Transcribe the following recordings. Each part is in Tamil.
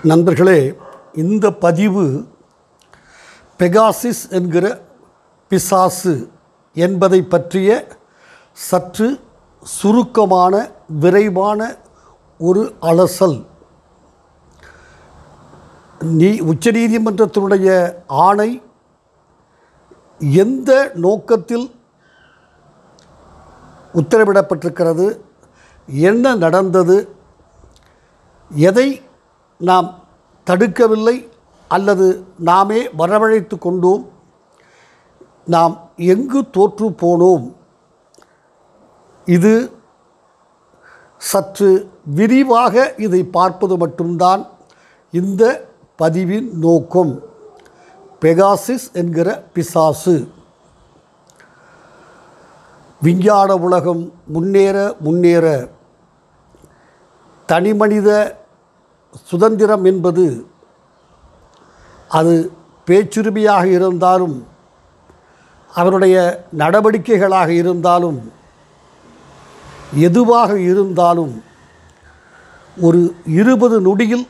நண்பர்களே, இந்த பதிவு பெகாசிஸ் என்கிற பிசாசு என்பதை பற்றிய சற்று சுருக்கமான விரைவான ஒரு அலசல். உச்சநீதிமன்றத்தினுடைய ஆணை எந்த நோக்கத்தில் உத்தரவிடப்பட்டிருக்கிறது, என்ன நடந்தது, எதை நாம் தடுக்கவில்லை அல்லது நாமே வரவழைத்து கொண்டோம், நாம் எங்கு தோற்று போனோம், இது சற்று விரிவாக இதை பார்ப்பது மட்டும்தான் இந்த பதிவின் நோக்கம். பெகாசிஸ் என்கிற பிசாசு. விஞ்ஞான உலகம் முன்னேற தனிமனித சுதந்திரம் என்பது அது பேச்சுரிமையாக இருந்தாலும் அவருடைய நடவடிக்கைகளாக இருந்தாலும் எதுவாக இருந்தாலும் ஒரு 20 நொடியில்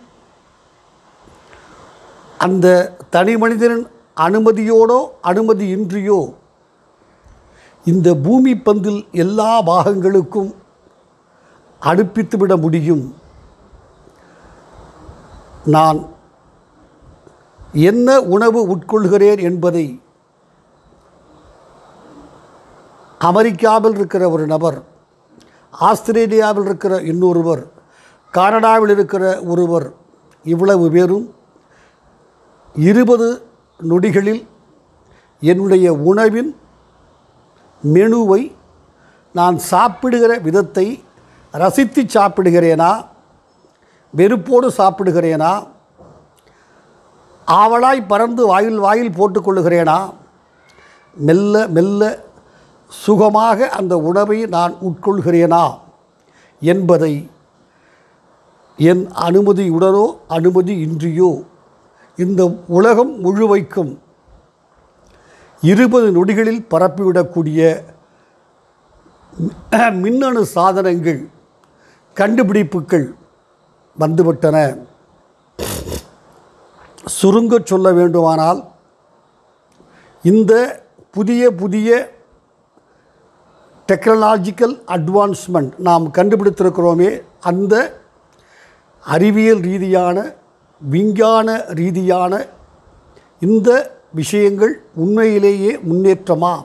அந்த தனி மனிதனின் அனுமதியோடோ அனுமதியின்றியோ இந்த பூமி பந்தில் எல்லா பாகங்களுக்கும் அனுப்பித்துவிட முடியும். நான் என்ன உணவு உட்கொள்கிறேன் என்பதை அமெரிக்காவில் இருக்கிற ஒரு நபர், ஆஸ்திரேலியாவில் இருக்கிற இன்னொருவர், கனடாவில் இருக்கிற ஒருவர், இவ்வளவு பேரும் 20 நொடிகளில் என்னுடைய உணவின் மெனுவை நான் சாப்பிடுகிற விதத்தை ரசித்து சாப்பிடுகிறேனா, வெறுப்போடு சாப்பிடுகிறேனா, ஆவலாய் பறந்து வாயில் போட்டுக்கொள்ளுகிறேனா, மெல்ல மெல்ல சுகமாக அந்த உணவை நான் உட்கொள்கிறேனா என்பதை என் அனுமதியுடனோ அனுமதி இன்றியோ இந்த உலகம் முழுமைக்கும் 20 நொடிகளில் பரப்பிவிடக்கூடிய மின்னணு சாதனங்கள், கண்டுபிடிப்புகள் வந்துவிட்டன. சுருங்க சொல்ல வேண்டுமானால் இந்த புதிய டெக்னாலஜிக்கல் அட்வான்ஸ்மெண்ட் நாம் கண்டுபிடித்திருக்கிறோமே, அந்த அறிவியல் ரீதியான விஞ்ஞான ரீதியான இந்த விஷயங்கள் உண்மையிலேயே முன்னேற்றமா,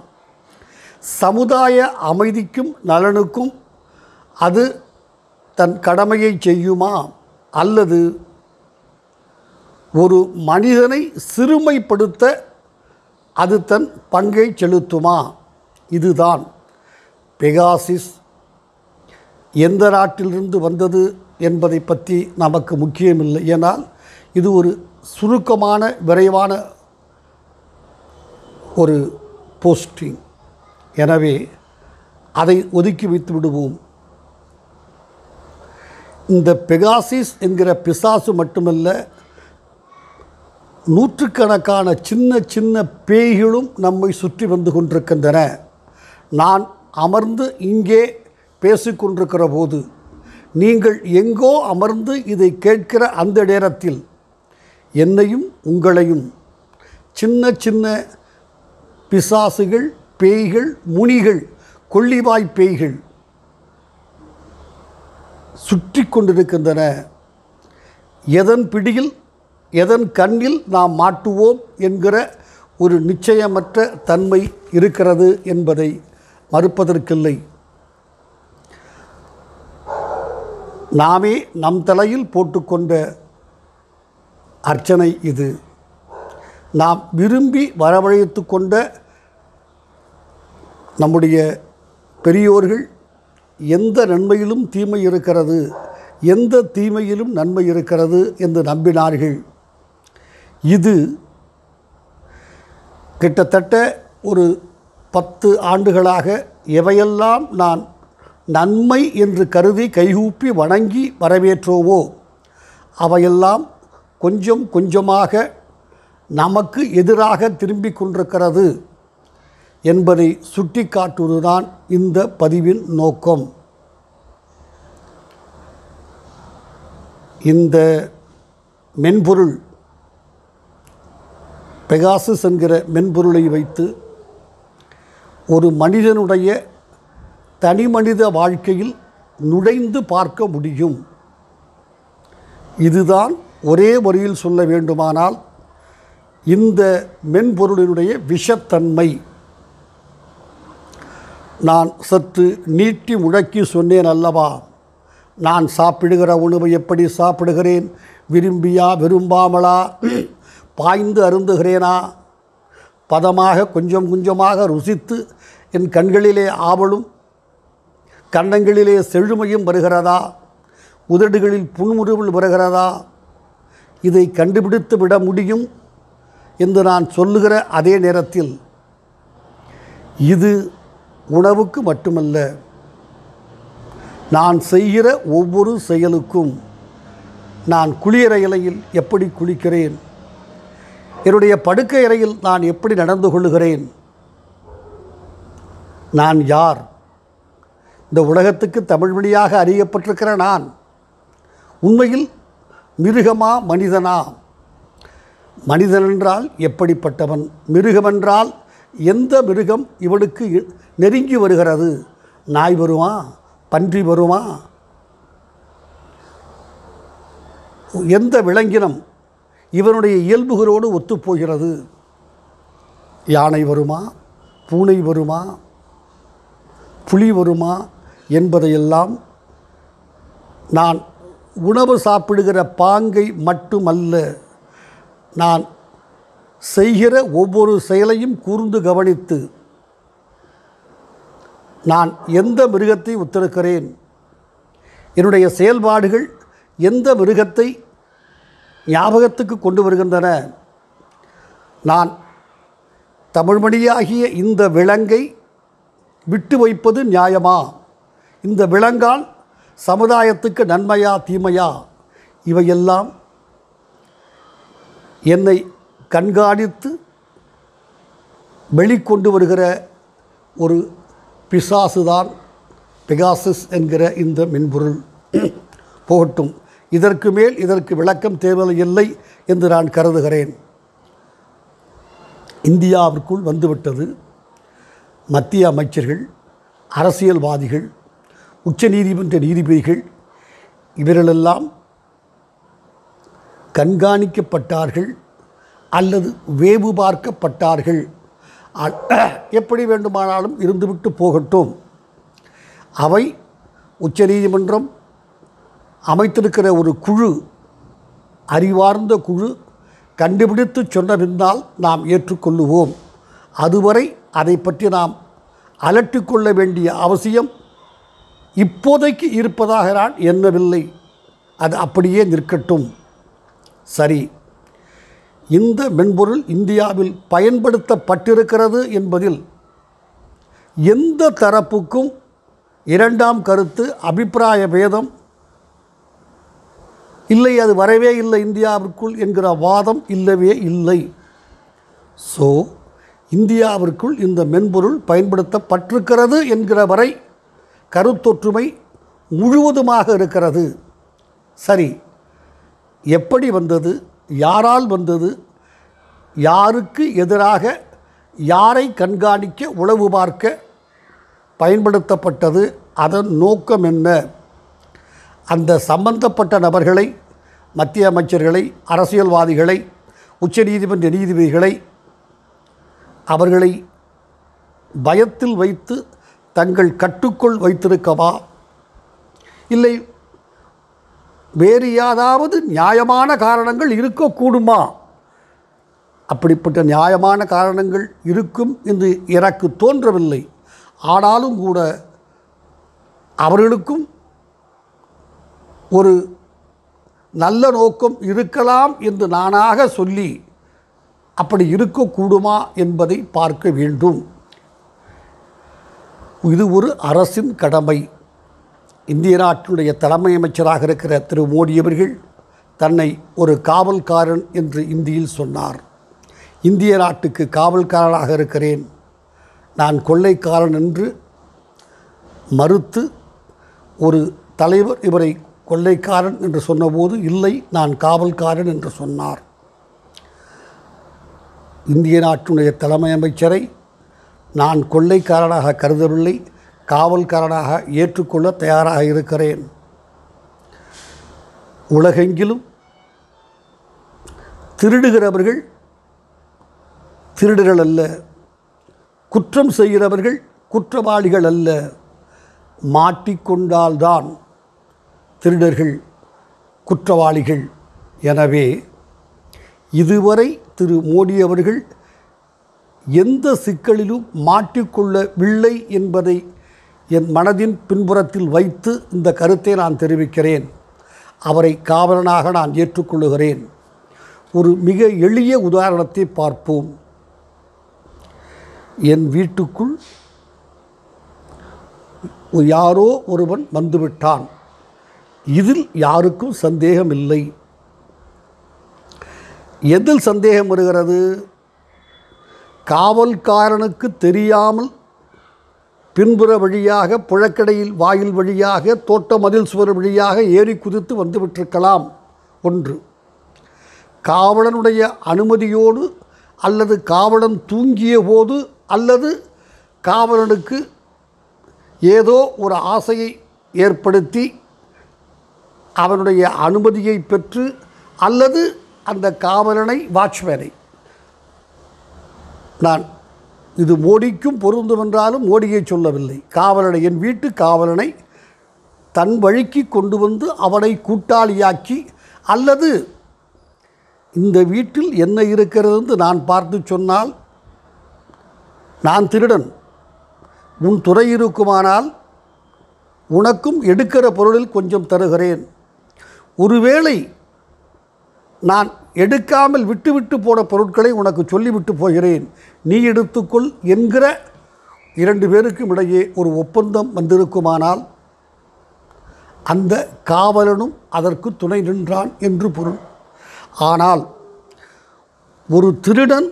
சமுதாய அமைதிக்கும் நலனுக்கும் அது தன் கடமையை செய்யுமா, அல்லது ஒரு மனிதனை சிறுமைப்படுத்த அது தன் பங்கை செலுத்துமா? இதுதான் பெகாசிஸ். எந்த நாட்டிலிருந்து வந்தது என்பதை பற்றி நமக்கு முக்கியமில்லை. ஏனால் இது ஒரு சுருக்கமான விரைவான ஒரு போஸ்டிங். எனவே அதை ஒதுக்கி வைத்து விடுவோம். இந்த பெகாசிஸ் என்கிற பிசாசு மட்டுமல்ல, நூற்றுக்கணக்கான சின்ன பேய்களும் நம்மை சுற்றி வந்து கொண்டிருக்கின்றன. நான் அமர்ந்து இங்கே பேசிக்கொண்டிருக்கிற போது நீங்கள் எங்கோ அமர்ந்து இதை கேட்கிற அந்த நேரத்தில் என்னையும் உங்களையும் சின்ன பிசாசுகள், பேய்கள், முனிகள், கொள்ளிவாய் பேய்கள் சுற்றி கொண்டிருக்கின்றன. எதன் பிடியில் எதன் கண்ணில் நாம் மாட்டுவோம் என்கிற ஒரு நிச்சயமற்ற தன்மை இருக்கிறது என்பதை மறுப்பதற்கில்லை. நாமே நம் தலையில் போட்டுக்கொண்ட அர்ச்சனை இது. நாம் விரும்பி வரவழைத்து கொண்ட நம்முடைய பெரியோர்கள் எந்த நன்மையிலும் தீமை இருக்கிறது, எந்த தீமையிலும் நன்மை இருக்கிறது என்று நம்பினார்கள். இது கிட்டத்தட்ட ஒரு 10 ஆண்டுகளாக எவையெல்லாம் நான் நன்மை என்று கருதி கைகூப்பி வணங்கி வரவேற்றோவோ அவையெல்லாம் கொஞ்சம் கொஞ்சமாக நமக்கு எதிராக திரும்பிக் கொண்டிருக்கிறது என்பதை சுட்டிக்காட்டுவதுதான் இந்த பதிவின் நோக்கம். இந்த மென்பொருள் பெகாசஸ் என்கிற மென்பொருளை வைத்து ஒரு மனிதனுடைய தனிமனித வாழ்க்கையில் நுழைந்து பார்க்க முடியும். இதுதான் ஒரே வரியில் சொல்ல வேண்டுமானால் இந்த மென்பொருளினுடைய விஷத்தன்மை. நான் சற்று நீட்டி முழக்கி சொன்னேன் அல்லவா, நான் சாப்பிடுகிற உணவை எப்படி சாப்பிடுகிறேன், விரும்பியா விரும்பாமலா, பாய்ந்து அருந்துகிறேனா, பதமாக கொஞ்சம் கொஞ்சமாக ருசித்து என் கண்களிலே ஆவலும் கன்னங்களிலே செழுமையும் வருகிறதா, உதடுகளில் புன்முறுவல் வருகிறதா, இதை கண்டுபிடித்து விட முடியும் என்று நான் சொல்லுகிற அதே நேரத்தில் இது உணவுக்கு மட்டுமல்ல, நான் செய்கிற ஒவ்வொரு செயலுக்கும், நான் குளியறையில் எப்படி குளிக்கிறேன், என்னுடைய படுக்கை அறையில் நான் எப்படி நடந்து கொள்ளுகிறேன், நான் யார், இந்த உலகத்துக்கு தமிழ் வழியாக அறியப்பட்டிருக்கிற நான் உண்மையில் மிருகமா மனிதனா, மனிதன் என்றால் எப்படிப்பட்டவன், மிருகமென்றால் எந்த மிருகம் இவனுக்கு நெருங்கி வருகிறது, நாய் வருமா, பன்றி வருமா, எந்த விலங்கினம் இவனுடைய இயல்புகளோடு ஒத்துப்போகிறது, யானை வருமா, பூனை வருமா, புலி வருமா என்பதையெல்லாம் நான் உணவு சாப்பிடுகிற பாங்கை மட்டுமல்ல, நான் செய்கிற ஒவ்வொரு செயலையும் கூர்ந்து கவனித்து நான் எந்த மிருகத்தை ஒத்திருக்கிறேன், என்னுடைய செயல்பாடுகள் எந்த மிருகத்தை ஞாபகத்துக்கு கொண்டு வருகின்றன, நான் தமிழ்மொழியாகிய இந்த விலங்கை விட்டு வைப்பது நியாயமா, இந்த விலங்கால் சமுதாயத்துக்கு நன்மையா தீமையா, இவையெல்லாம் என்னை கண்காணித்து வெளிக்கொண்டு வருகிற ஒரு பிசாசுதான் பெகாசஸ் என்கிற இந்த மென்பொருள். போகட்டும், இதற்கு மேல் இதற்கு விளக்கம் தேவையில்லை என்று நான் கருதுகிறேன். இந்தியாவிற்குள் வந்துவிட்டது. மத்திய அமைச்சர்கள், அரசியல்வாதிகள், உச்சநீதிமன்ற நீதிபதிகள் இவர்களெல்லாம் கண்காணிக்கப்பட்டார்கள் அல்லது வேவு பார்க்கப்பட்டார்கள். எப்படி வேண்டுமானாலும் இருந்துவிட்டு போகட்டும். அவை உச்சநீதிமன்றம் அமைத்திருக்கிற ஒரு குழு, அறிவார்ந்த குழு கண்டுபிடித்து சொன்ன பின்னால் நாம் ஏற்றுக்கொள்ளுவோம். அதுவரை அதை பற்றி நாம் அலட்டிக்கொள்ள வேண்டிய அவசியம் இப்போதைக்கு இருப்பதாக நான் எண்ணவில்லை. அது அப்படியே நிற்கட்டும். சரி, இந்த மென்பொருள் இந்தியாவில் பயன்படுத்தப்பட்டிருக்கிறது என்பதில் எந்த தரப்புக்கும் இரண்டாம் கருத்து, அபிப்பிராய பேதம் இல்லை, அது வரவே இல்லை இந்தியாவிற்குள் என்கிற வாதம் இல்லவே இல்லை. ஸோ இந்தியாவிற்குள் இந்த மென்பொருள் பயன்படுத்தப்பட்டிருக்கிறது என்கிற வரை கருத்தொற்றுமை முழுவதுமாக இருக்கிறது. சரி, எப்படி வந்தது, யாரால் வந்தது, யாருக்கு எதிராக யாரை கண்காணிக்க உளவு பார்க்க பயன்படுத்தப்பட்டது, அதன் நோக்கம் என்ன, அந்த சம்பந்தப்பட்ட நபர்களை, மத்திய அமைச்சர்களை, அரசியல்வாதிகளை, உச்சநீதிமன்ற நீதிபதிகளை அவர்களை பயத்தில் வைத்து தங்கள் கட்டுக்குள் வைத்திருக்கவா, இல்லை வேறு ஏதாவது நியாயமான காரணங்கள் இருக்கக்கூடுமா? அப்படிப்பட்ட நியாயமான காரணங்கள் இருக்கும் என்று எனக்கு தோன்றவில்லை. ஆனாலும் கூட அவர்களுக்கும் ஒரு நல்ல நோக்கம் இருக்கலாம் என்று நானாக சொல்லி அப்படி இருக்கக்கூடுமா என்பதை பார்க்க வேண்டும். இது ஒரு அரசின் கடமை. இந்திய நாட்டினுடைய தலைமை அமைச்சராக இருக்கிற திரு மோடி அவர்கள் தன்னை ஒரு காவல்காரன் என்று இந்தியில் சொன்னார். இந்திய நாட்டுக்கு காவல்காரனாக இருக்கிறேன், நான் கொள்ளைக்காரன் என்று மறுத்து ஒரு தலைவர் இவரை கொள்ளைக்காரன் என்று சொன்னபோது இல்லை, நான் காவல்காரன் என்று சொன்னார். இந்திய நாட்டினுடைய தலைமை அமைச்சரை நான் கொள்ளைக்காரனாக கருதவில்லை, காவல்காரனாக ஏற்றுக்கொள்ள தயாராக இருக்கிறேன். உலகெங்கிலும் திருடுகிறவர்கள் திருடர்கள் அல்ல, குற்றம் செய்கிறவர்கள் குற்றவாளிகள் அல்ல, மாட்டிக்கொண்டால்தான் திருடர்கள் குற்றவாளிகள். எனவே இதுவரை திரு மோடி அவர்கள் எந்த சிக்கலிலும் மாட்டிக்கொள்ளவில்லை என்பதை என் மனதின் பின்புறத்தில் வைத்து இந்த கருத்தை நான் தெரிவிக்கிறேன். அவரை காவலனாக நான் ஏற்றுக்கொள்ளுகிறேன். ஒரு மிக எளிய உதாரணத்தை பார்ப்போம். என் வீட்டுக்குள் யாரோ ஒருவன் வந்துவிட்டான். இதில் யாருக்கும் சந்தேகம் இல்லை. எதில் சந்தேகம் வருகிறது? காவல்காரனுக்கு தெரியாமல் பின்புற வழியாக, புழக்கடையில் வாயில் வழியாக, தோட்ட மதில் சுவர் வழியாக ஏறி குதித்து வந்துவிட்டிருக்கலாம். ஒன்று, காவலனுடைய அனுமதியோடு அல்லது காவலன் தூங்கிய போது அல்லது காவலனுக்கு ஏதோ ஒரு ஆசையை ஏற்படுத்தி அவனுடைய அனுமதியை பெற்று அல்லது அந்த காவலனை, வாட்ச்மேனை, நான் இது மோடிக்கும் பொருந்தும் என்றாலும் மோடியை சொல்லவில்லை, காவலனை, என் வீட்டு காவலனை தன் வழிக்கு கொண்டு வந்து அவனை கூட்டாளியாக்கி அல்லது இந்த வீட்டில் என்ன இருக்கிறது என்று நான் பார்த்து சொன்னால், நான் திருடன், உன் துறை இருக்குமானால் உனக்கும் எடுக்கிற பொருளில் கொஞ்சம் தருகிறேன், ஒருவேளை நான் எடுக்காமல் விட்டு போன பொருட்களை உனக்கு சொல்லிவிட்டு போகிறேன், நீ எடுத்துக்கொள் என்கிற இரண்டு பேருக்கும் இடையே ஒரு ஒப்பந்தம் வந்திருக்குமானால் அந்த காவலனும் அதற்கு துணை நின்றான் என்று பொருள். ஆனால் ஒரு திருடன்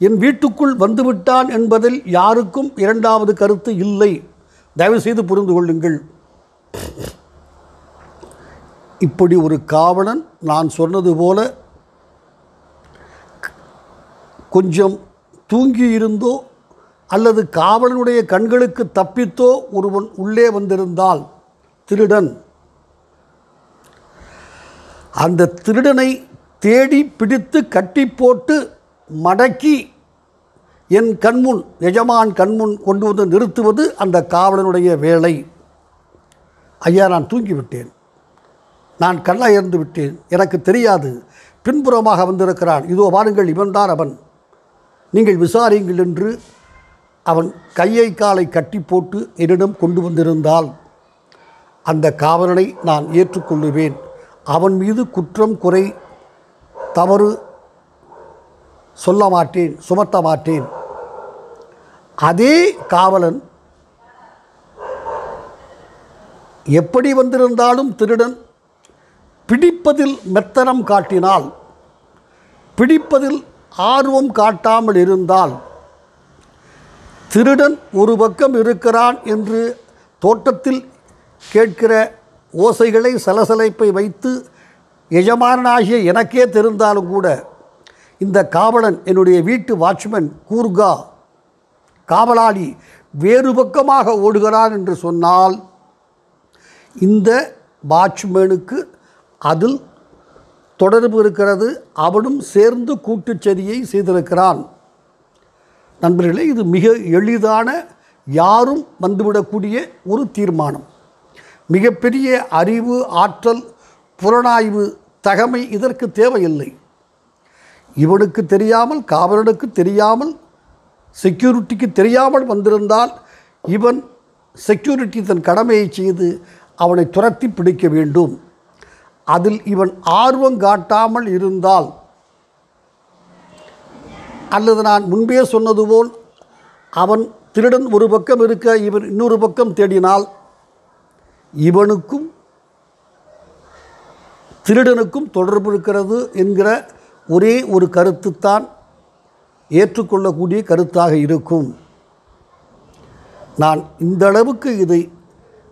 என் வீட்டுக்குள் வந்துவிட்டான் என்பதில் யாருக்கும் இரண்டாவது கருத்து இல்லை. தயவுசெய்து புரிந்து கொள்ளுங்கள். இப்படி ஒரு காவலன், நான் சொன்னது போல கொஞ்சம் தூங்கியிருந்தோ அல்லது காவலனுடைய கண்களுக்கு தப்பித்தோ ஒருவன் உள்ளே வந்திருந்தால் திருடன், அந்த திருடனை தேடி பிடித்து கட்டி போட்டு மடக்கி என் கண்முன், எஜமான் கண்முன் கொண்டு வந்து நிறுத்துவது அந்த காவலனுடைய வேலை. ஐயா, நான் தூங்கிவிட்டேன், நான் கண்ணயர்ந்து விட்டேன், எனக்கு தெரியாது, பின்புறமாக வந்திருக்கிறான், இதோ பாருங்கள், இவன்தான் அவன், நீங்கள் விசாரியுங்கள் என்று அவன் கையை காலை கட்டி போட்டு என்னிடம் கொண்டு வந்திருந்தால் அந்த காவலனை நான் ஏற்றுக்கொள்ளுவேன். அவன் மீது குற்றம், குறை, தவறு சொல்ல மாட்டேன், சுமத்த மாட்டேன். அதே காவலன் எப்படி வந்திருந்தாலும் திருடன் பிடிப்பதில் மெத்தனம் காட்டினால், பிடிப்பதில் ஆர்வம் காட்டாமல் இருந்தால், திருடன் ஒரு பக்கம் இருக்கிறான் என்று தோட்டத்தில் கேட்கிற ஓசைகளை, சலசலைப்பை வைத்து எஜமானாகிய எனக்கே தெரிந்தாலும் கூட இந்த காவலன், என்னுடைய வீட்டு வாட்ச்மேன், கூர்கா காவலாளி வேறு பக்கமாக ஓடுகிறான் என்று சொன்னால் இந்த வாட்ச்மேனுக்கு அதில் தொடர்பு இருக்கிறது, அவனும் சேர்ந்து கூட்டுச்சதியை செய்திருக்கிறான். நண்பர்களே, இது மிக எளிதான, யாரும் வந்துவிடக்கூடிய ஒரு தீர்மானம். மிகப்பெரிய அறிவு, ஆற்றல், புலனாய்வு, தகமை இதற்கு தேவையில்லை. இவனுக்கு தெரியாமல், காவலனுக்கு தெரியாமல், செக்யூரிட்டிக்கு தெரியாமல் வந்திருந்தால் இவன் செக்யூரிட்டி தன் கடமையை செய்து அவனை துரத்தி பிடிக்க வேண்டும். அதில் இவன் ஆர்வம் காட்டாமல் இருந்தால், அல்லது நான் முன்பே சொன்னது போல் அவன் திருடன் ஒரு பக்கம் இருக்க இவன் இன்னொரு பக்கம் தேடினால், இவனுக்கும் திருடனுக்கும் தொடர்பு இருக்கிறது என்கிற ஒரே ஒரு கருத்துத்தான் ஏற்றுக்கொள்ளக்கூடிய கருத்தாக இருக்கும். நான் இந்த அளவுக்கு இதை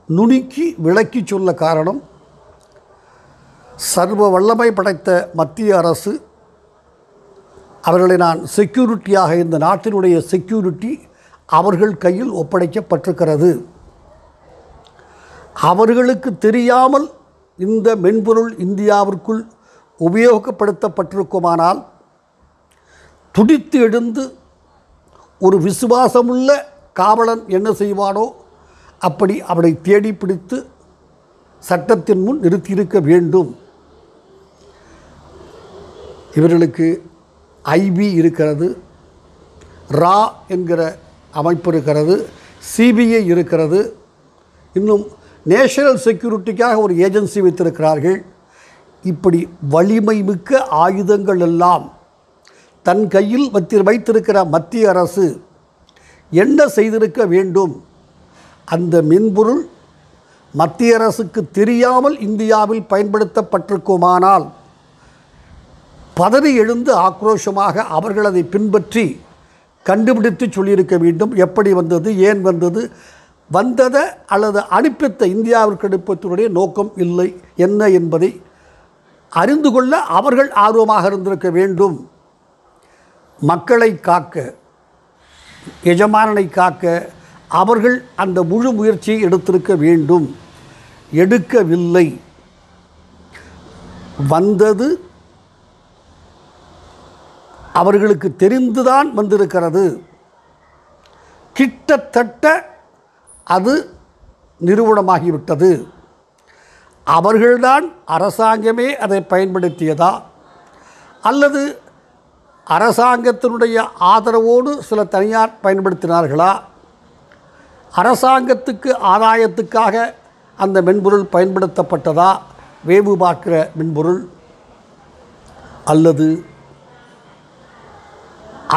நுணுக்கி விளக்கி சொல்ல காரணம், சர்வ வல்லமை படைத்த மத்திய அரசு அவர்களை நான் செக்யூரிட்டியாக, இந்த நாட்டினுடைய செக்யூரிட்டி அவர்கள் கையில் ஒப்படைக்கப்பட்டிருக்கிறது. அவர்களுக்கு தெரியாமல் இந்த மென்பொருள் இந்தியாவிற்குள் உபயோகப்படுத்தப்பட்டிருக்குமானால் துடித்து எழுந்து ஒரு விசுவாசமுள்ள காவலன் என்ன செய்வானோ அப்படி அவனை தேடி பிடித்து சட்டத்தின் முன் நிறுத்தியிருக்க வேண்டும். இவர்களுக்கு ஐபி இருக்கிறது, ரா என்கிற அமைப்பு இருக்கிறது, சிபிஐ இருக்கிறது, இன்னும் நேஷனல் செக்யூரிட்டிக்காக ஒரு ஏஜென்சி வைத்திருக்கிறார்கள். இப்படி வலிமை மிக்க ஆயுதங்கள் எல்லாம் தன் கையில் வைத்திருக்கிற மத்திய அரசு என்ன செய்திருக்க வேண்டும்? அந்த மென்பொருள் மத்திய அரசுக்கு தெரியாமல் இந்தியாவில் பயன்படுத்தப்பட்டிருக்குமானால் பதறி எழுந்து ஆக்ரோஷமாக அவர்கள் அதை பின்பற்றி கண்டுபிடித்து சொல்லியிருக்க வேண்டும். எப்படி வந்தது, ஏன் வந்தது, வந்ததை அல்லது அனுப்பித்த இந்தியாவிற்கு அனுப்பத்தினுடைய நோக்கம் இல்லை என்ன என்பதை அறிந்து கொள்ள அவர்கள் ஆர்வமாக இருந்திருக்க வேண்டும். மக்களை காக்க, எஜமானனை காக்க அவர்கள் அந்த முழு முயற்சியை எடுத்திருக்க வேண்டும். எடுக்கவில்லை. வந்தது அவர்களுக்கு தெரிந்துதான் வந்திருக்கிறது. கிட்டத்தட்ட அது நிறுவனமாகிவிட்டது. அவர்கள்தான் அரசாங்கமே அதை பயன்படுத்தியதா அல்லது அரசாங்கத்தினுடைய ஆதரவோடு சில தனியார் பயன்படுத்தினார்களா? அரசாங்கத்துக்கு ஆதாயத்துக்காக அந்த மென்பொருள் பயன்படுத்தப்பட்டதா? வேவு பார்க்கிற மென்பொருள் அல்லது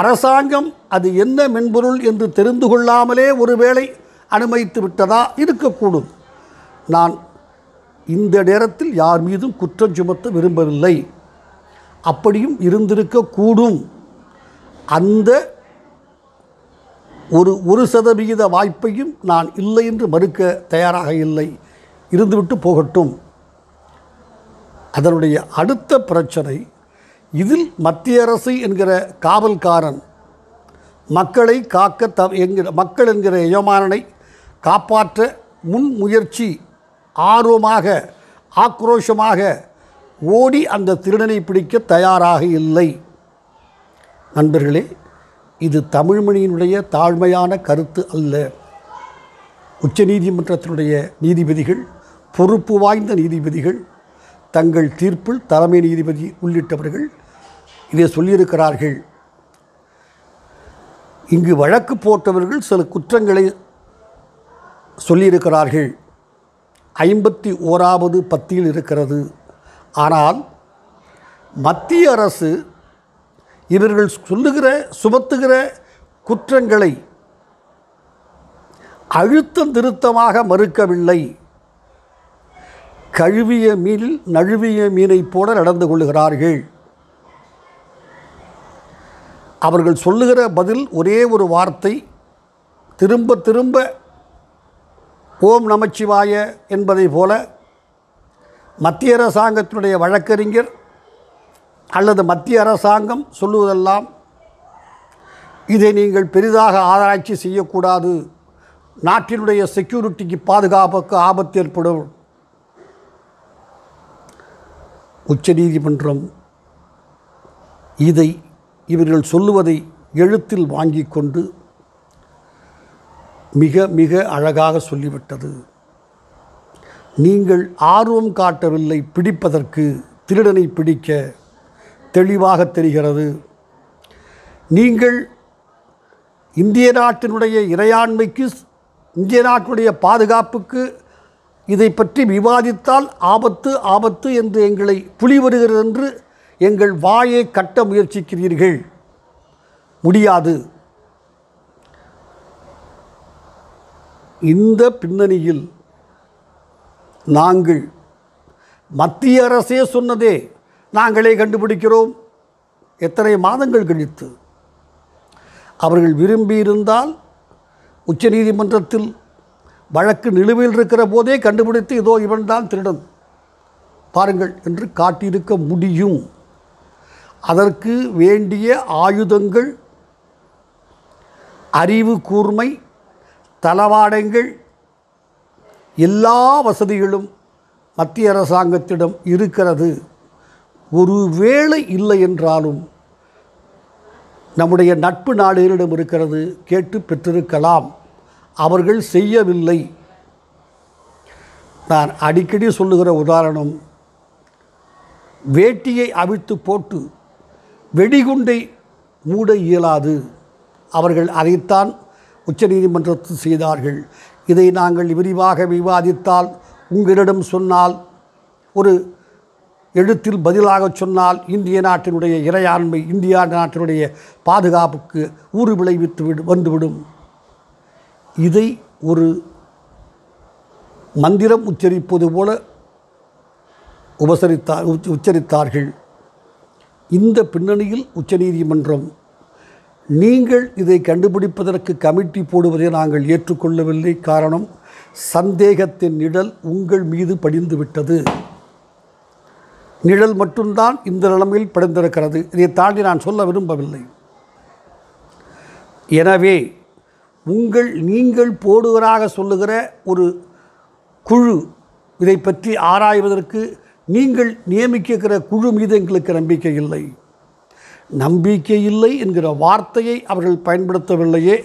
அரசாங்கம் அது என்ன மென்பொருள் என்று தெரிந்து கொள்ளாமலே ஒருவேளை அனுமதித்து விட்டதா? இருக்கக்கூடும். நான் இந்த நேரத்தில் யார் மீதும் குற்றம் சுமத்த விரும்பவில்லை. அப்படியும் இருந்திருக்கக்கூடும். அந்த ஒரு 1% வாய்ப்பையும் நான் இல்லை என்று மறுக்க தயாராக இல்லை. இருந்துவிட்டு போகட்டும். அதனுடைய அடுத்த பிரச்சனை, இதில் மத்திய அரசு என்கிற காவல்காரன் மக்களை காக்க மக்கள் என்கிற எஜமானனை காப்பாற்ற முன்முயற்சி ஆர்வமாக ஆக்ரோஷமாக ஓடி அந்த திருடனை பிடிக்க தயாராக இல்லை. நண்பர்களே, இது தமிழ்மொழியினுடைய தாழ்மையான கருத்து அல்ல. உச்சநீதிமன்றத்தினுடைய நீதிபதிகள், பொறுப்பு வாய்ந்த நீதிபதிகள், தங்கள் தீர்ப்பில் தலைமை நீதிபதி உள்ளிட்டவர்கள் இதை சொல்லியிருக்கிறார்கள். இங்கு வழக்கு போட்டவர்கள் சில குற்றங்களை சொல்லியிருக்கிறார்கள். 51வது பத்தியில் இருக்கிறது. ஆனால் மத்திய அரசு இவர்கள் சுமத்துகிற குற்றங்களை அழுத்தம் திருத்தமாக மறுக்கவில்லை. கழுவிய மீனில் நழுவிய மீனைப் போல நடந்து கொள்ளுகிறார்கள். அவர்கள் சொல்லுகிற பதில் ஒரே ஒரு வார்த்தை, திரும்ப திரும்ப ஓம் நமச்சிவாய என்பதை போல மத்திய அரசாங்கத்தினுடைய வழக்கறிஞர் அல்லது மத்திய அரசாங்கம் சொல்லுவதெல்லாம், இதை நீங்கள் பெரிதாக ஆராய்ச்சி செய்யக்கூடாது, நாட்டினுடைய செக்யூரிட்டிக்கு பாதுகாப்புக்கு ஆபத்து ஏற்படும். உச்சநீதிமன்றம் இதை இவர்கள் சொல்லுவதை எழுத்தில் வாங்கி கொண்டு மிக மிக அழகாக சொல்லிவிட்டது. நீங்கள் ஆர்வம் காட்டவில்லை பிடிப்பதற்கு, திருடனை பிடிக்க தெளிவாக தெரிகிறது. நீங்கள் இந்திய நாட்டினுடைய இறையாண்மைக்கு, இந்திய நாட்டினுடைய பாதுகாப்புக்கு இதை பற்றி விவாதித்தால் ஆபத்து ஆபத்து என்று எங்களை புலி வருகிறது என்று எங்கள் வாயை கட்ட முயற்சிக்கிறீர்கள். முடியாது. இந்த பின்னணியில் நாங்கள் மத்திய அரசே சொன்னதே நாங்களே கண்டுபிடிக்கிறோம். எத்தனை மாதங்கள் கழித்து அவர்கள் விரும்பியிருந்தால் உச்சநீதிமன்றத்தில் வழக்கு நிலுவையில் இருக்கிற போதே கண்டுபிடித்து இதோ இவன் தான் திருடன் பாருங்கள் என்று காட்டியிருக்க முடியும். அதற்கு வேண்டிய ஆயுதங்கள், அறிவு கூர்மை, தளவாடங்கள், எல்லா வசதிகளும் மத்திய அரசாங்கத்திடம் இருக்கிறது. ஒருவேளை இல்லை என்றாலும் நம்முடைய நட்பு நாடுகளிடம் இருக்கிறது, கேட்டு பெற்றிருக்கலாம். அவர்கள் செய்யவில்லை. நான் அடிக்கடி சொல்லுகிற உதாரணம், வேட்டியை அவிழ்த்து போட்டு வெடிகுண்டை மூட இயலாது. அவர்கள் அதைத்தான் உச்சநீதிமன்றத்தில் செய்தார்கள். இதை நாங்கள் விரிவாக விவாதித்தால், உங்களிடம் சொன்னால், ஒரு எழுத்தில் பதிலாக சொன்னால், இந்திய நாட்டினுடைய இறையாண்மை, இந்தியா நாட்டினுடைய பாதுகாப்புக்கு ஊறு விளைவித்து வந்துவிடும். இதை ஒரு மந்திரம் உச்சரிப்பது போல உச்சரித்தார்கள். இந்த பின்னணியில் உச்சநீதிமன்றம், நீங்கள் இதை கண்டுபிடிப்பதற்கு கமிட்டி போடுவதை நாங்கள் ஏற்றுக்கொள்ளவில்லை. காரணம், சந்தேகத்தின் நிழல் உங்கள் மீது படிந்துவிட்டது. நிழல் மட்டும்தான் இந்த நிலைமையில் படிந்திருக்கிறது. இதை தாண்டி நான் சொல்ல விரும்பவில்லை. எனவே நீங்கள் போடுவதாக சொல்லுகிற ஒரு குழு, இதை பற்றி ஆராய்வதற்கு நீங்கள் நியமிக்கிற குழு மீது எங்களுக்கு நம்பிக்கை இல்லை. நம்பிக்கை இல்லை என்கிற வார்த்தையை அவர்கள் பயன்படுத்தவில்லையே,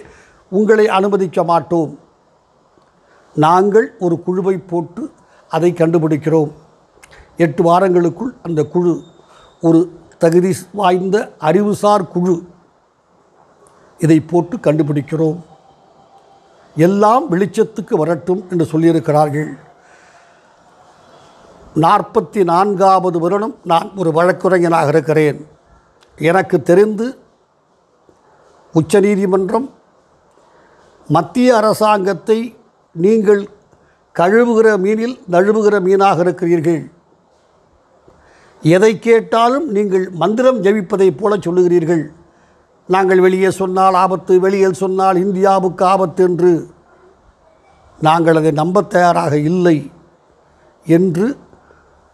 உங்களை அனுமதிக்க மாட்டோம். நாங்கள் ஒரு குழுவை போட்டு அதை கண்டுபிடிக்கிறோம். 8 வாரங்களுக்குள் அந்த குழு ஒரு தகுதி வாய்ந்த அறிவுசார் குழு, இதை போட்டு கண்டுபிடிக்கிறோம். எல்லாம் வெளிச்சத்துக்கு வரட்டும் என்று சொல்லியிருக்கிறார்கள். 44வது வருடம் நான் ஒரு வழக்குரைஞனாக இருக்கிறேன். எனக்கு தெரிந்து உச்சநீதிமன்றம் மத்திய அரசாங்கத்தை நீங்கள் கழுவுகிற மீனில் நழுவுகிற மீனாக இருக்கிறீர்கள், எதை கேட்டாலும் நீங்கள் மந்திரம் ஜபிப்பதைப் போல சொல்லுகிறீர்கள், நாங்கள் வெளியே சொன்னால் ஆபத்து, வெளியில் சொன்னால் இந்தியாவுக்கு ஆபத்து என்று நாங்கள் அதை நம்ப தயாராக இல்லை என்று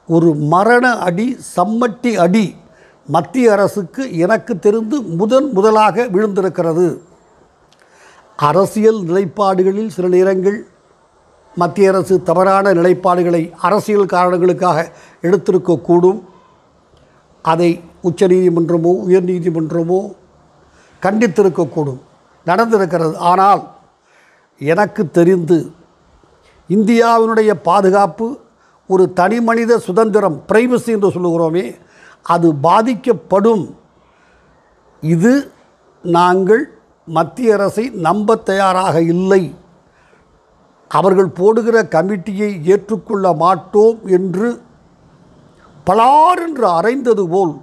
ஒரு மரண அடி, சம்மட்டி அடி மத்திய அரசுக்கு எனக்கு தெரிந்து முதலாக விழுந்திருக்கிறது. அரசியல் நிலைப்பாடுகளில் சில நேரங்கள் மத்திய அரசு தவறான நிலைப்பாடுகளை அரசியல் காரணங்களுக்காக எடுத்திருக்கக்கூடும். அதை உச்சநீதிமன்றமோ உயர்நீதிமன்றமோ கண்டித்திருக்கக்கூடும், நடந்திருக்கிறது. ஆனால் எனக்கு தெரிந்து இந்தியாவினுடைய பாதுகாப்பு, ஒரு தனி மனித சுதந்திரம், பிரைவசி என்று சொல்லுகிறோமே, அது பாதிக்கப்படும். இது நாங்கள் மத்திய அரசை நம்ப தயாராக இல்லை, அவர்கள் போடுகிற கமிட்டியை ஏற்றுக்கொள்ள மாட்டோம் என்று பலாரென்று அறைந்தது போல்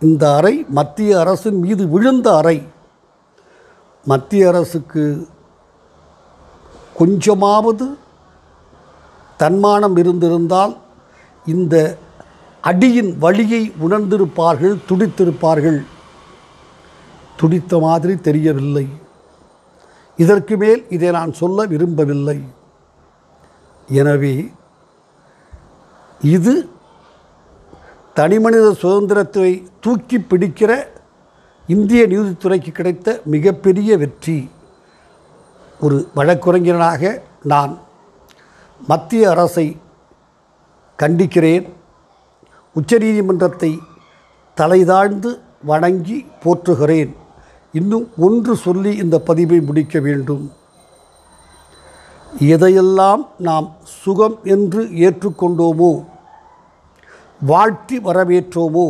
இந்த அறை மத்திய அரசின் மீது விழுந்த அறை. மத்திய அரசுக்கு கொஞ்சமாவது தன்மானம் இருந்திருந்தால் இந்த அடியின் வலியை உணர்ந்திருப்பார்கள், துடித்திருப்பார்கள். துடித்த மாதிரி தெரியவில்லை. இதற்கு மேல் இதை நான் சொல்ல விரும்பவில்லை. எனவே இது தனிமனித சுதந்திரத்தை தூக்கி பிடிக்கிற இந்திய நீதித்துறைக்கு கிடைத்த மிகப்பெரிய வெற்றி. ஒரு வழக்குரைஞனாக நான் மத்திய அரசை கண்டிக்கிறேன். உச்சநீதிமன்றத்தை தலைதாழ்ந்து வணங்கி போற்றுகிறேன். இன்னும் ஒன்று சொல்லி இந்த பதிவை முடிக்க வேண்டும். எதையெல்லாம் நாம் சுகம் என்று ஏற்றுக்கொண்டோமோ, வாழ்த்தி வரவேற்றோமோ,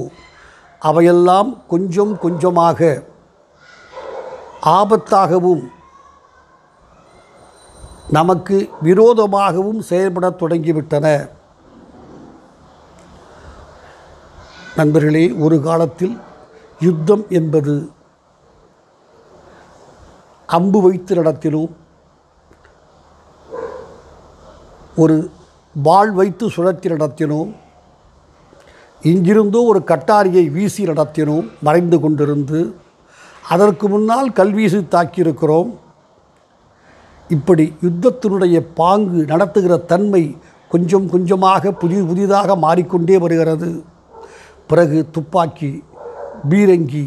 அவையெல்லாம் கொஞ்சம் கொஞ்சமாக ஆபத்தாகவும் நமக்கு விரோதமாகவும் செயல்படத் தொடங்கிவிட்டன. நண்பர்களே, ஒரு காலத்தில் யுத்தம் என்பது அம்பு வைத்து நடத்தினோம், ஒரு வாள் வைத்து சுழற்றி நடத்தினோம், இங்கிருந்தோ ஒரு கட்டாரியை வீசி நடத்தினோம் மறைந்து கொண்டிருந்து. அதற்கு முன்னால் கல்வீசி தாக்கியிருக்கிறோம். இப்படி யுத்தத்தினுடைய பாங்கு, நடத்துகிற தன்மை கொஞ்சம் கொஞ்சமாக புதிதாக மாறிக்கொண்டே வருகிறது. பிறகு துப்பாக்கி, பீரங்கி,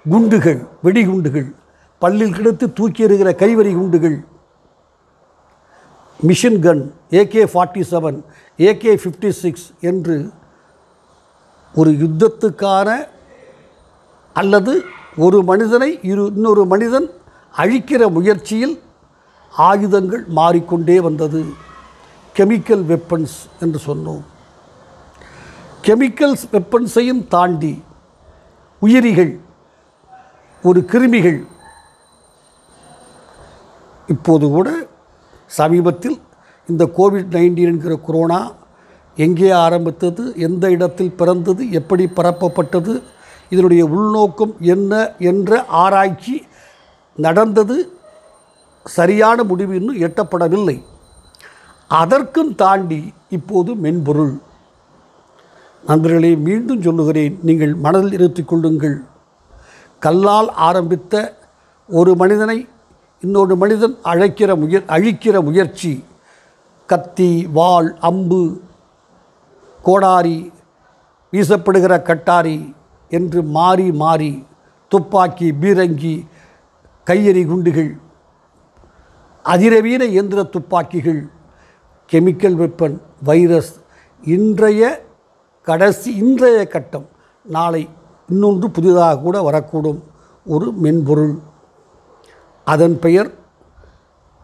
குண்டுகள், வெடிகுண்டுகள், பல்லில் கிடத்து தூக்கி எறிகிற கைவரி குண்டுகள், மிஷின் கன், AK-47, AK-56 என்று ஒரு யுத்தத்துக்கான அல்லது ஒரு மனிதனை இன்னொரு மனிதன் அழிக்கிற முயற்சியில் ஆயுதங்கள் மாறிக்கொண்டே வந்தது. கெமிக்கல் வெப்பன்ஸ் என்று சொன்னோம். கெமிக்கல்ஸ் வெப்பன்ஸையும் தாண்டி உயிரிகள், ஒரு கிருமிகள். இப்போது கூட சமீபத்தில் இந்த கோவிட்-19 என்கிற கொரோனா எங்கே ஆரம்பித்தது, எந்த இடத்தில் பிறந்தது, எப்படி பரப்பப்பட்டது, இதனுடைய உள்நோக்கம் என்ன என்ற ஆராய்ச்சி நடந்தது. சரியான முடிவு இன்னும் எட்டப்படவில்லை. அதற்கும் தாண்டி இப்போது மென்பொருள். நண்பர்களே, மீண்டும் சொல்லுகிறேன், நீங்கள் மனதில் இருத்திக் கொள்ளுங்கள். கல்லால் ஆரம்பித்த ஒரு மனிதனை இன்னொரு மனிதன் அழிக்கிற முயற்சி, கத்தி, வாள், அம்பு, கோடாரி, வீசப்படுகிற கட்டாரி என்று மாறி மாறி துப்பாக்கி, பீரங்கி, கையெறி குண்டுகள், அதிநவீன இயந்திர துப்பாக்கிகள், கெமிக்கல் வெப்பன், வைரஸ், இன்றைய கட்டம். நாளை இன்னொன்று புதிதாக கூட வரக்கூடும் ஒரு மென்பொருள். அதன் பெயர்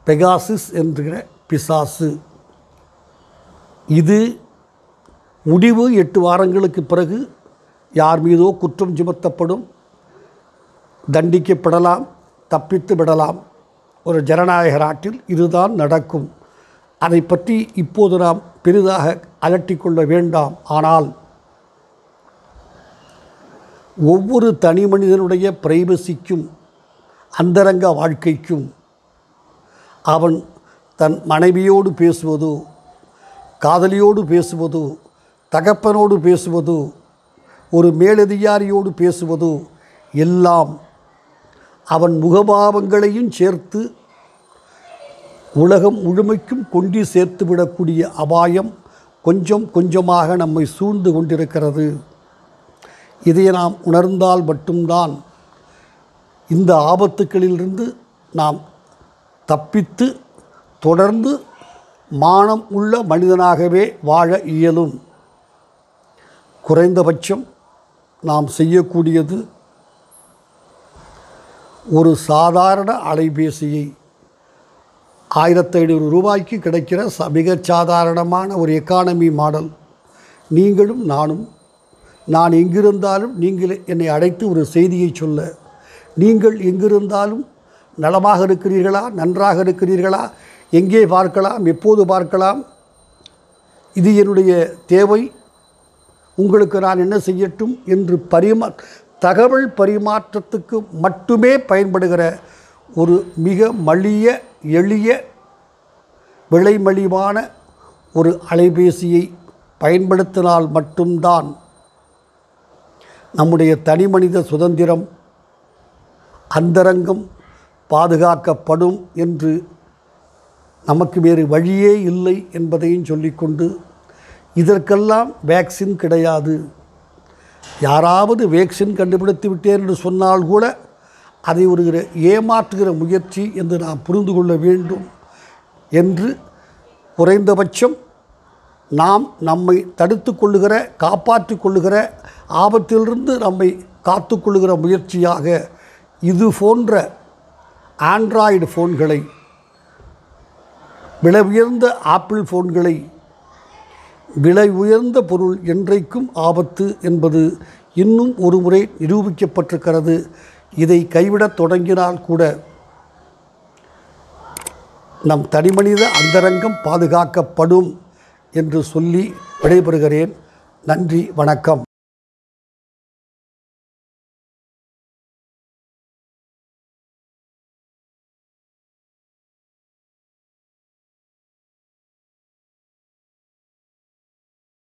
பெகாசிஸ் என்கிற பிசாசு. இது முடிவு 8 வாரங்களுக்கு பிறகு யார் மீதோ குற்றம் சுமத்தப்படும், தண்டிக்கப்படலாம், தப்பித்து விடலாம். ஒரு ஜனநாயக நாட்டில் இதுதான் நடக்கும். அதை பற்றி இப்போது நாம் பெரிதாக அலட்டிக்கொள்ள வேண்டாம். ஆனால் ஒவ்வொரு தனி மனிதனுடைய பிரைவசிக்கும், அந்தரங்க வாழ்க்கைக்கும், அவன் தன் மனைவியோடு பேசுவதோ, காதலியோடு பேசுவதோ, தகப்பனோடு பேசுவதோ, ஒரு மேலதிகாரியோடு பேசுவதோ எல்லாம் அவன் முகபாவங்களையும் சேர்த்து உலகம் முழுமைக்கும் கொண்டு சேர்த்து விடக்கூடிய அபாயம் கொஞ்சம் கொஞ்சமாக நம்மை சூழ்ந்து கொண்டிருக்கிறது. இதை நாம் உணர்ந்தால் மட்டும்தான் இந்த ஆபத்துக்களிலிருந்து நாம் தப்பித்து தொடர்ந்து மானம் உள்ள மனிதனாகவே வாழ இயலும். குறைந்தபட்சம் நாம் செய்யக்கூடியது ஒரு சாதாரண அலைபேசியை 1500 ரூபாய்க்கு கிடைக்கிற மிகச் சாதாரணமான ஒரு எக்கானமி மாடல், நீங்களும் நானும், நான் எங்கிருந்தாலும் நீங்கள் என்னை அழைத்து ஒரு செய்தியை சொல்ல, நீங்கள் எங்கிருந்தாலும் நலமாக இருக்கிறீர்களா, நன்றாக இருக்கிறீர்களா, எங்கே பார்க்கலாம், எப்போது பார்க்கலாம், இது என்னுடைய தேவை, உங்களுக்கு நான் என்ன செய்யட்டும் என்று தகவல் பரிமாற்றத்துக்கு மட்டுமே பயன்படுகிற ஒரு மிக எளிய விலைமலிவான ஒரு அலைபேசியை பயன்படுத்தினால் மட்டும்தான் நம்முடைய தனிமனித சுதந்திரம், அந்தரங்கம் பாதுகாக்கப்படும் என்று நமக்கு வேறு வழியே இல்லை என்பதையும் சொல்லிக்கொண்டு, இதற்கெல்லாம் வேக்சின் கிடையாது. யாராவது வேக்சின் கண்டுபிடித்து விட்டேன் என்று சொன்னால் கூட அதை ஒரு ஏமாற்றுகிற முயற்சி என்று நாம் புரிந்து கொள்ள வேண்டும் என்று குறைந்தபட்சம் நாம் நம்மை தடுத்து கொள்ளுகிற, காப்பாற்றி கொள்ளுகிற, ஆபத்திலிருந்து நம்மை காத்து கொள்ளுகிற முயற்சியாக இது போன்ற ஆண்ட்ராய்டு ஃபோன்களை, விலை உயர்ந்த ஆப்பிள் ஃபோன்களை, விலை உயர்ந்த பொருள் என்றைக்கும் ஆபத்து என்பது இன்னும் ஒரு முறை நிரூபிக்கப்பட்டிருக்கிறது. இதை கைவிடத் தொடங்கினால் கூட நம் தனிமனித அந்தரங்கம் பாதுகாக்கப்படும் என்று சொல்லி விடைபெறுகிறேன். நன்றி, வணக்கம்.